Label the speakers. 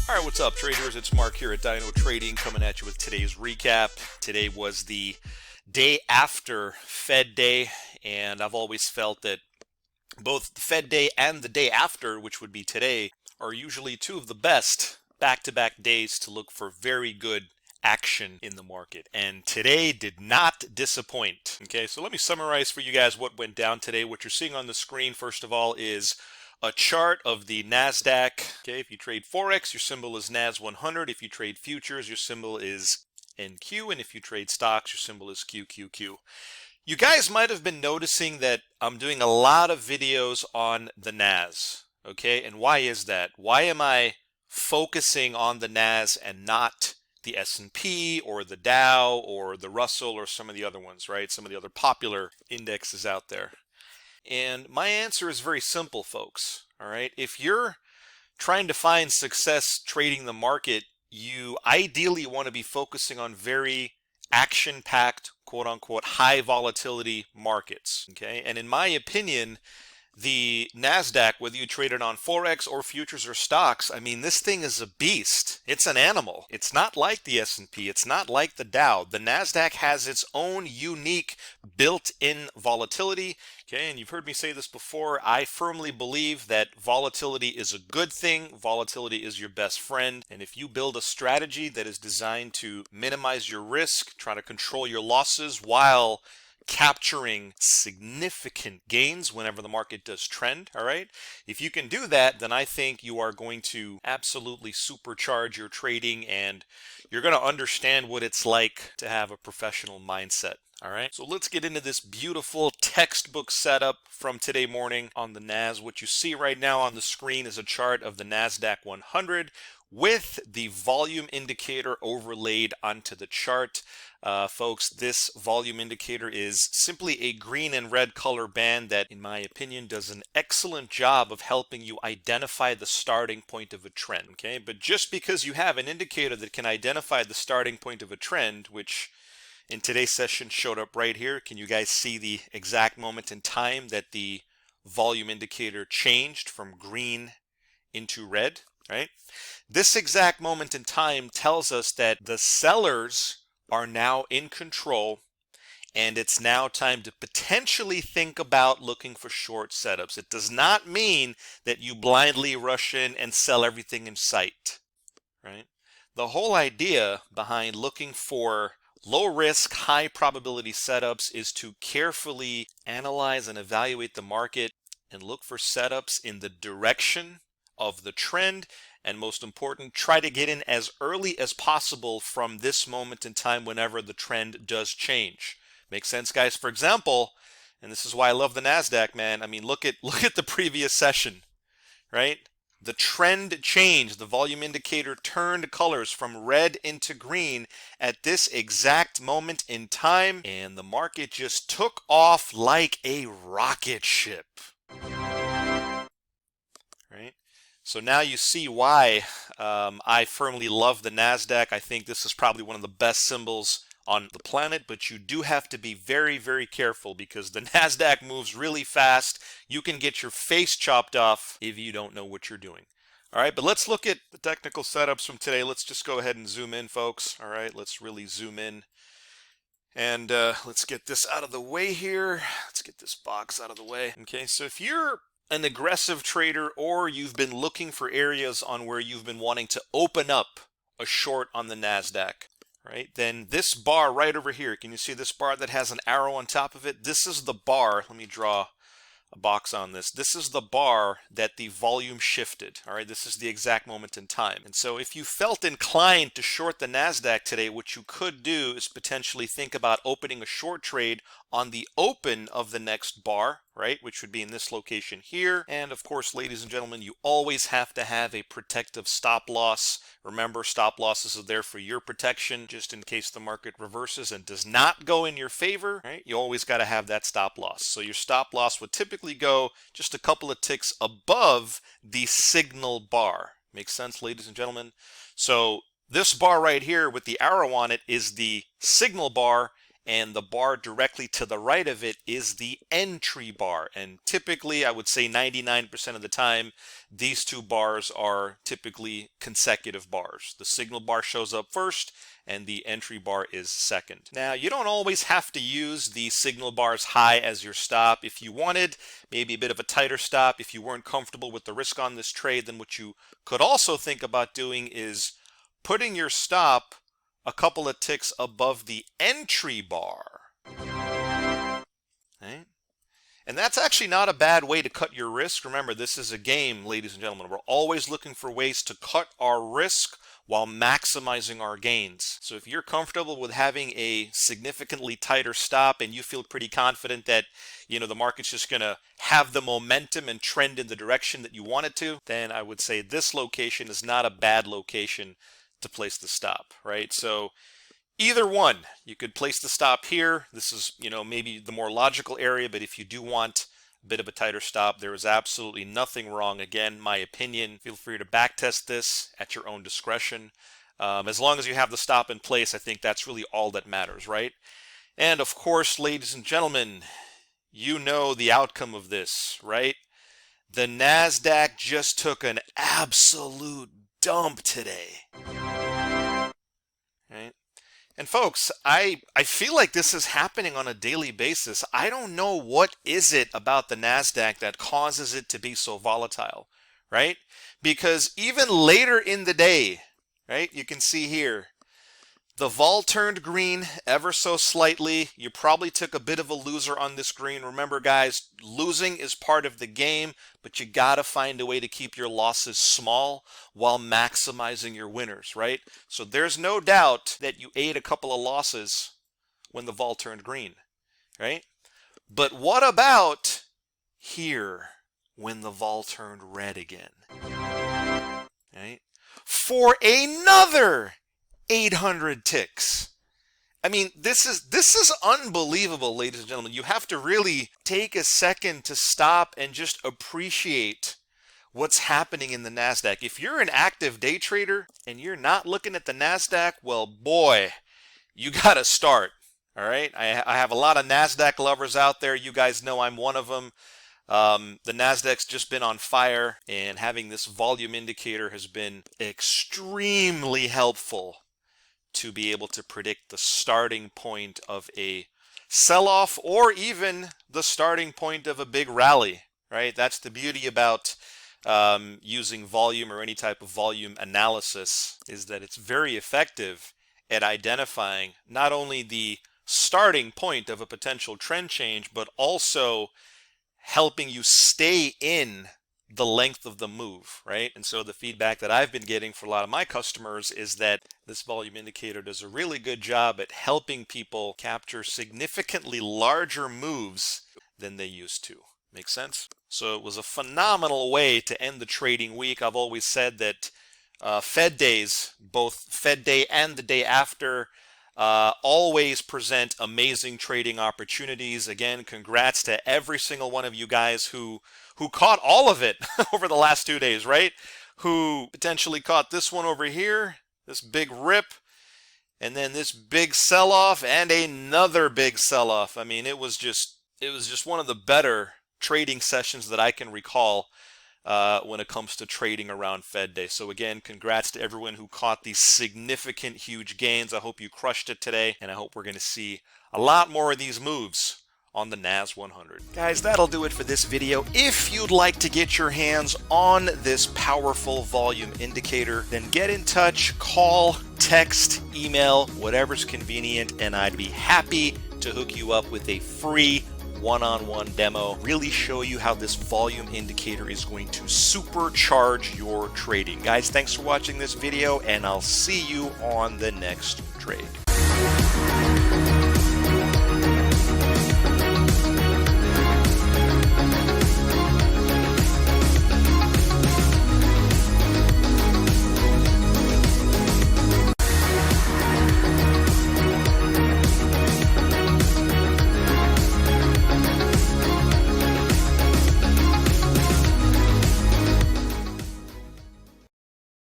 Speaker 1: All right, what's up, traders? It's Mark here at Dino Trading coming at you with today's recap. Today was the day after Fed Day, and I've always felt that both the Fed Day and the day after, which would be today, are usually two of the best back-to-back days to look for very good action in the market. And today did not disappoint. Okay, so let me summarize for you guys what went down today. What you're seeing on the screen, first of all, is a chart of the NASDAQ. Okay, if you trade Forex, your symbol is NAS 100. If you trade futures, your symbol is NQ. And if you trade stocks, your symbol is QQQ. You guys might have been noticing that I'm doing a lot of videos on the NAS. Okay, and why is that? Why am I focusing on the NAS and not the S&P or the Dow or the Russell or some of the other ones, right? Some of the other popular indexes out there. And my answer is very simple, folks. All right, if you're trying to find success trading the market, you ideally want to be focusing on very action-packed, quote-unquote, high volatility markets. Okay, and in my opinion, the NASDAQ, whether you trade it on Forex or futures or stocks, I mean, this thing is a beast. It's an animal. It's not like the S&P. It's not like the Dow. The NASDAQ has its own unique built-in volatility. Okay, and you've heard me say this before. I firmly believe that volatility is a good thing. Volatility is your best friend. And if you build a strategy that is designed to minimize your risk, try to control your losses while capturing significant gains whenever the market does trend, all right? If you can do that, then I think you are going to absolutely supercharge your trading and you're going to understand what it's like to have a professional mindset. All right, so let's get into this beautiful textbook setup from today morning on the NAS. What you see right now on the screen is a chart of the NASDAQ 100 with the volume indicator overlaid onto the chart. Folks, this volume indicator is simply a green and red color band that, in my opinion, does an excellent job of helping you identify the starting point of a trend. Okay, but just because you have an indicator that can identify the starting point of a trend, which in today's session showed up right here. Can you guys see the exact moment in time that the volume indicator changed from green into red, right? This exact moment in time tells us that the sellers are now in control and it's now time to potentially think about looking for short setups. It does not mean that you blindly rush in and sell everything in sight, right? The whole idea behind looking for low risk, high probability setups is to carefully analyze and evaluate the market and look for setups in the direction of the trend. And most important, try to get in as early as possible from this moment in time whenever the trend does change. Make sense, guys? For example, and this is why I love the NASDAQ, man. I mean, look at the previous session, right? The trend changed. The volume indicator turned colors from red into green at this exact moment in time, and the market just took off like a rocket ship. Right? So now you see why I firmly love the NASDAQ. I think this is probably one of the best symbols on the planet, but you do have to be very, very careful because the NASDAQ moves really fast. You can get your face chopped off if you don't know what you're doing. All right, but let's look at the technical setups from today. Let's just go ahead and zoom in, folks. All right, let's really zoom in. And let's get this out of the way here. Let's get this box out of the way. Okay, so if you're an aggressive trader or you've been looking for areas on where you've been wanting to open up a short on the NASDAQ, right, then this bar right over here, can you see this bar that has an arrow on top of it? This is the bar. Let me draw a box on this. This is the bar that the volume shifted. All right, this is the exact moment in time. And so if you felt inclined to short the NASDAQ today, what you could do is potentially think about opening a short trade on the open of the next bar, right, which would be in this location here. And of course, ladies and gentlemen, you always have to have a protective stop loss. Remember, stop losses are there for your protection, just in case the market reverses and does not go in your favor, right? You always got to have that stop loss. So your stop loss would typically go just a couple of ticks above the signal bar. Makes sense, ladies and gentlemen? So this bar right here with the arrow on it is the signal bar, and the bar directly to the right of it is the entry bar. And typically, I would say 99% of the time, these two bars are typically consecutive bars. The signal bar shows up first, and the entry bar is second. Now, you don't always have to use the signal bars high as your stop. If you wanted maybe a bit of a tighter stop, if you weren't comfortable with the risk on this trade, then what you could also think about doing is putting your stop a couple of ticks above the entry bar. Right? And that's actually not a bad way to cut your risk. Remember, this is a game, ladies and gentlemen. We're always looking for ways to cut our risk while maximizing our gains. So if you're comfortable with having a significantly tighter stop and you feel pretty confident that, the market's just going to have the momentum and trend in the direction that you want it to, then I would say this location is not a bad location to place the stop, right? So either one, you could place the stop here. This is, maybe the more logical area, but if you do want a bit of a tighter stop, there is absolutely nothing wrong. Again, my opinion, feel free to backtest this at your own discretion. As long as you have the stop in place, I think that's really all that matters, right? And of course, ladies and gentlemen, you know the outcome of this, right? The NASDAQ just took an absolute dump today. Right? And folks, I feel like this is happening on a daily basis. I don't know what is it about the NASDAQ that causes it to be so volatile, right? Because even later in the day, right, you can see here, the vol turned green ever so slightly. You probably took a bit of a loser on this green. Remember, guys, losing is part of the game, but you got to find a way to keep your losses small while maximizing your winners, right? So there's no doubt that you ate a couple of losses when the vol turned green, right? But what about here when the vol turned red again, right? For another 800 ticks. I mean, this is unbelievable, ladies and gentlemen. You have to really take a second to stop and just appreciate what's happening in the NASDAQ. If you're an active day trader and you're not looking at the NASDAQ, well, boy, you got to start. All right? I have a lot of NASDAQ lovers out there. You guys know I'm one of them. The NASDAQ's just been on fire, and having this volume indicator has been extremely helpful to be able to predict the starting point of a sell-off or even the starting point of a big rally, right? That's the beauty about using volume or any type of volume analysis, is that it's very effective at identifying not only the starting point of a potential trend change, but also helping you stay in the length of the move, right? And so the feedback that I've been getting for a lot of my customers is that this volume indicator does a really good job at helping people capture significantly larger moves than they used to. Make sense? So it was a phenomenal way to end the trading week. I've always said that Fed days, both Fed day and the day after, always present amazing trading opportunities. Again, congrats to every single one of you guys who caught all of it over the last 2 days, right? Who potentially caught this one over here, this big rip, and then this big sell-off and another big sell-off. I mean, it was just one of the better trading sessions that I can recall when it comes to trading around Fed Day. So again, congrats to everyone who caught these significant, huge gains. I hope you crushed it today, and I hope we're going to see a lot more of these moves on the NAS 100. Guys, that'll do it for this video. If you'd like to get your hands on this powerful volume indicator, then get in touch, call, text, email, whatever's convenient, and I'd be happy to hook you up with a free one-on-one demo, really show you how this volume indicator is going to supercharge your trading. Guys, thanks for watching this video, and I'll see you on the next trade.